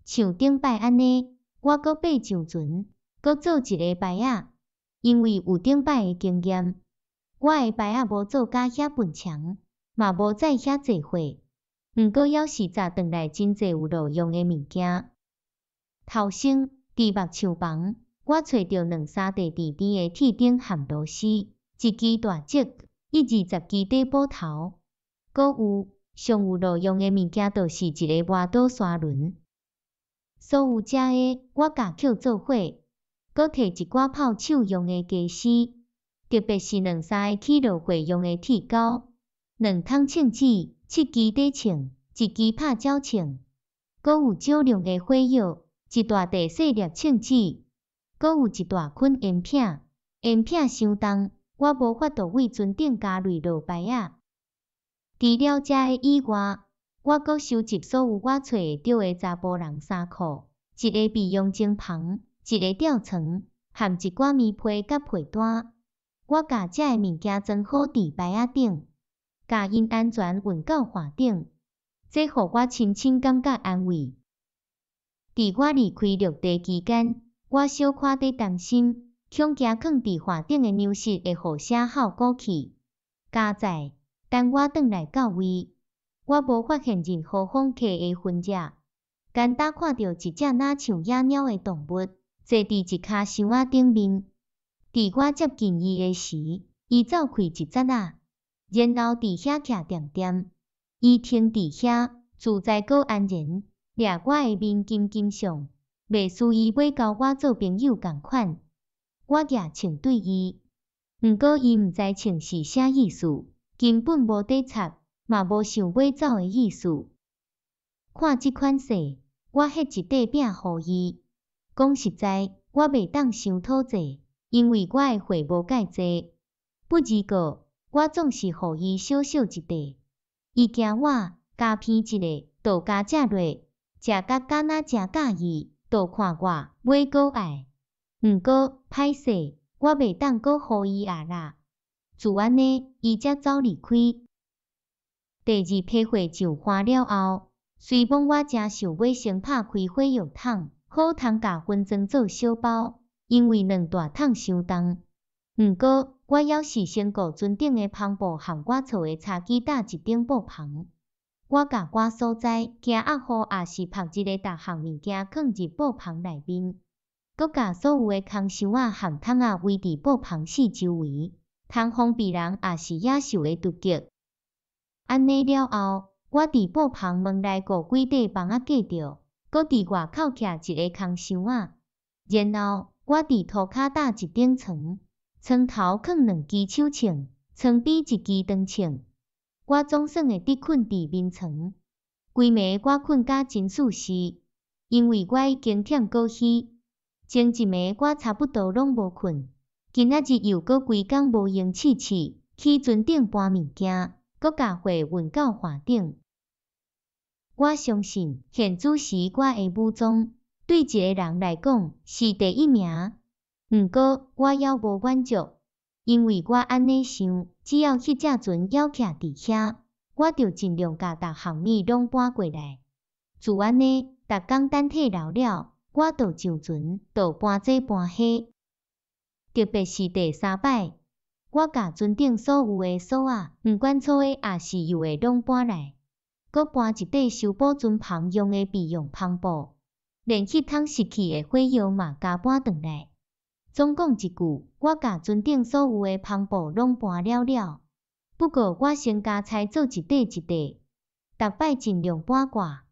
像顶摆安尼，我搁爬上船，搁做一个摆仔，因为有顶摆的经验，我的摆仔无做甲遐笨强，嘛无载遐济货，毋过要是砸转来真济有路用的物件。头先伫目墙房，我找着2、3块伫边的铁顶含螺丝，一支大折，120支底补头，搁有上有路用的物件，就是一个磨刀砂轮。所有遮个我甲捡做伙，搁摕一寡泡手用的家私，特别是2、3个起落货用的铁钩，2桶称纸，7支底秤，1支拍鸟秤，搁有少量的火药，一大袋细粒称纸，搁有一大捆烟片，烟片伤重，我无法度为船顶加蕊落摆仔。除了遮个以外，我搁收集所有我找会到的查甫人衫裤，一个备用针篷，一个吊床，含一寡棉被甲被单。我甲遮个物件装好伫摆仔顶，甲因安全运到岸顶，这互我深深感觉安慰。伫我离开陆地期间，我小可伫担心，恐惊放伫岸顶的粮食会互啥效果去。加载，等我转来到位，我无发现任何访客的痕迹，简单看到一只若像野猫的动物，坐伫一骹箱仔顶面。伫我接近伊的时，伊走开一截仔，然后伫遐徛定定。伊停伫遐，自在搁安然，掠我的面金金相，袂输伊要交我做朋友共款。我举枪对伊，毋过伊毋知枪是啥意思，根本无底插，嘛无想要走的意思。看即款势，我迄一块饼互伊。讲实在，我袂当伤讨济，因为我的货无介济。不而过，我总是互伊少少一块。伊惊我加偏一个，就加食落，食甲敢若真介意，就看我买搁爱。毋过歹势，我袂当搁互伊啦。自安尼，伊才走离开。第2批货上花了后，随往我真想要先拍开火药桶，好通甲分装做小包，因为2大桶伤重。毋过，我还是先顾船顶的篷布含我厝的茶几搭一顶布篷。我甲我所在惊压雨也是晒日的逐项物件放入布篷内面，搁甲所有的空箱仔含桶仔围伫布篷四周围，通防避人也是野兽的突击。安尼了后，我伫布篷门内顾几块房仔隔着，搁伫外口徛一个空箱仔，然后我伫涂骹搭一顶床。床头放2支手枪，床边1支长枪。我总算会得困伫眠床。规暝我困甲真舒适，因为我已经忝过去。前一暝我差不多拢无困，今仔日又搁规工无闲试试，去船顶搬物件，搁甲货运到岸顶。我相信现主时我的武装，对一个人来讲是第一名。毋过我还无满足，因为我安尼想，只要迄只船还徛伫遐，我就尽量甲逐项物拢搬过来。自安尼，逐工等体老了，我就上船，就搬这搬迄。特别是第3摆，我甲船顶所有的锁仔，毋管粗的也是幼的，拢搬来，搁搬一块修补船篷用的备用篷布，连迄桶失去的火药嘛加搬转来。总讲一句，我甲船顶所有的篷布拢搬了。不过我先加菜做一块一块，逐摆尽量搬挂，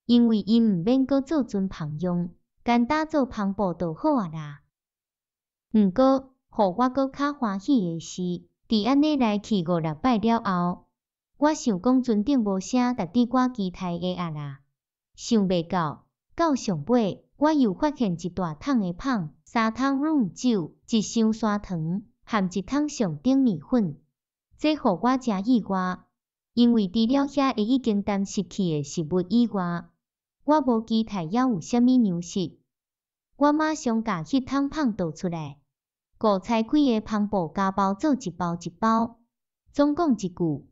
因为伊毋免搁做船篷用，简单做篷布就好啊啦。毋过，互我搁较欢喜的是，伫安尼来去5、6摆了后，我想讲船顶无啥值得我期待的啊啦。想袂到上尾，我又发现一大桶的麭，3桶润酒，一箱砂糖，含1桶上等面粉。这互我真意外，因为除了遐会已经淡失去的食物以外，我无期待还有啥物粮食。我马上甲迄桶麭倒出来，顾拆开的篷布加包做一包一包。总讲一句，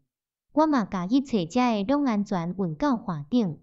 我嘛甲一切遮的拢安全运到岸顶。